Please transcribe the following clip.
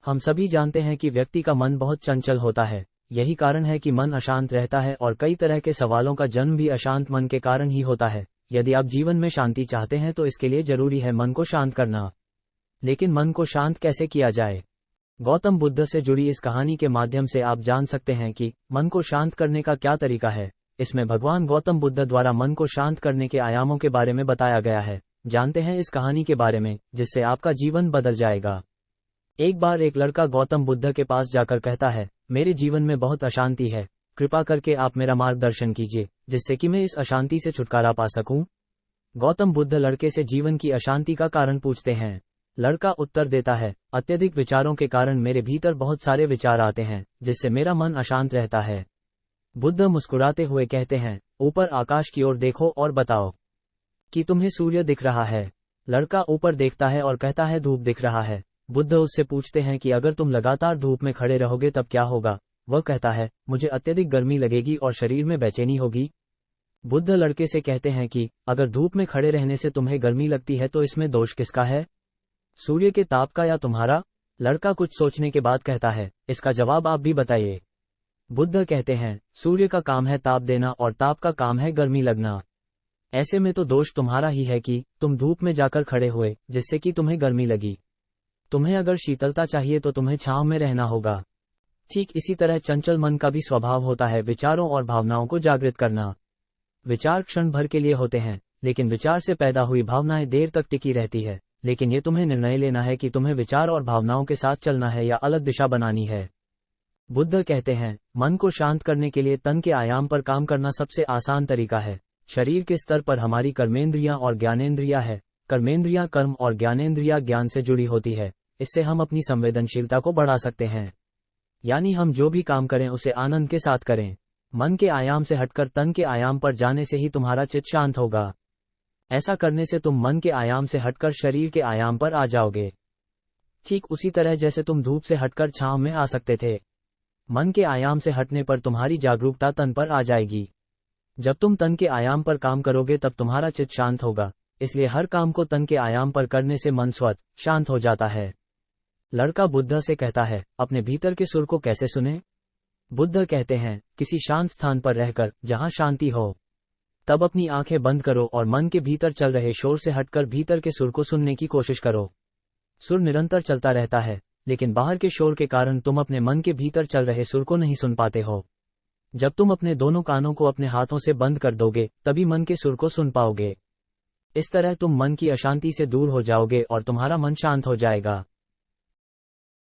हम सभी जानते हैं कि व्यक्ति का मन बहुत चंचल होता है। यही कारण है कि मन अशांत रहता है और कई तरह के सवालों का जन्म भी अशांत मन के कारण ही होता है। यदि आप जीवन में शांति चाहते हैं तो इसके लिए जरूरी है मन को शांत करना। लेकिन मन को शांत कैसे किया जाए? गौतम बुद्ध से जुड़ी इस कहानी के माध्यम से आप जान सकते हैं कि मन को शांत करने का क्या तरीका है। इसमें भगवान गौतम बुद्ध द्वारा मन को शांत करने के आयामों के बारे में बताया गया है। जानते हैं इस कहानी के बारे में, जिससे आपका जीवन बदल जाएगा। एक बार एक लड़का गौतम बुद्ध के पास जाकर कहता है, मेरे जीवन में बहुत अशांति है, कृपा करके आप मेरा मार्गदर्शन कीजिए, जिससे कि मैं इस अशांति से छुटकारा पा सकूं। गौतम बुद्ध लड़के से जीवन की अशांति का कारण पूछते हैं। लड़का उत्तर देता है, अत्यधिक विचारों के कारण मेरे भीतर बहुत सारे विचार आते हैं, जिससे मेरा मन अशांत रहता है। बुद्ध मुस्कुराते हुए कहते हैं, ऊपर आकाश की ओर देखो और बताओ कि तुम्हें सूर्य दिख रहा है। लड़का ऊपर देखता है और कहता है, धूप दिख रहा है। बुद्ध उससे पूछते हैं कि अगर तुम लगातार धूप में खड़े रहोगे तब क्या होगा? वह कहता है, मुझे अत्यधिक गर्मी लगेगी और शरीर में बेचैनी होगी। बुद्ध लड़के से कहते हैं कि अगर धूप में खड़े रहने से तुम्हें गर्मी लगती है तो इसमें दोष किसका है, सूर्य के ताप का या तुम्हारा? लड़का कुछ सोचने के बाद कहता है, इसका जवाब आप भी बताइए। बुद्ध कहते हैं, सूर्य का काम है ताप देना और ताप का काम है गर्मी लगना। ऐसे में तो दोष तुम्हारा ही है कि तुम धूप में जाकर खड़े हुए, जिससे कि तुम्हें गर्मी लगी। तुम्हें अगर शीतलता चाहिए तो तुम्हें छांव में रहना होगा। ठीक इसी तरह चंचल मन का भी स्वभाव होता है विचारों और भावनाओं को जागृत करना। विचार क्षण भर के लिए होते हैं, लेकिन विचार से पैदा हुई भावनाएं देर तक टिकी रहती है। लेकिन ये तुम्हें निर्णय लेना है कि तुम्हें विचार और भावनाओं के साथ चलना है या अलग दिशा बनानी है। बुद्ध कहते हैं, मन को शांत करने के लिए तन के आयाम पर काम करना सबसे आसान तरीका है। शरीर के स्तर पर हमारी कर्मेंद्रियां और ज्ञानेंद्रियां है। कर्मेंद्रियां कर्म और ज्ञानेंद्रियां ज्ञान से जुड़ी होती है। इससे हम अपनी संवेदनशीलता को बढ़ा सकते हैं, यानी हम जो भी काम करें उसे आनंद के साथ करें। मन के आयाम से हटकर तन के आयाम पर जाने से ही तुम्हारा चित्त शांत होगा। ऐसा करने से तुम मन के आयाम से हटकर शरीर के आयाम पर आ जाओगे, ठीक उसी तरह जैसे तुम धूप से हटकर छांव में आ सकते थे। मन के आयाम से हटने पर तुम्हारी जागरूकता तन पर आ जाएगी। जब तुम तन के आयाम पर काम करोगे तब तुम्हारा चित्त शांत होगा। इसलिए हर काम को तन के आयाम पर करने से मन स्वतः शांत हो जाता है। लड़का बुद्ध से कहता है, अपने भीतर के सुर को कैसे सुने? बुद्ध कहते हैं, किसी शांत स्थान पर रहकर, जहां शांति हो। तब अपनी आंखें बंद करो और मन के भीतर चल रहे शोर से हटकर भीतर के सुर को सुनने की कोशिश करो। सुर निरंतर चलता रहता है, लेकिन बाहर के शोर के कारण तुम अपने मन के भीतर चल रहे सुर को नहीं सुन पाते हो। जब तुम अपने दोनों कानों को अपने हाथों से बंद कर दोगे, तभी मन के सुर को सुन पाओगे। इस तरह तुम मन की अशांति से दूर हो जाओगे और तुम्हारा मन शांत हो जाएगा।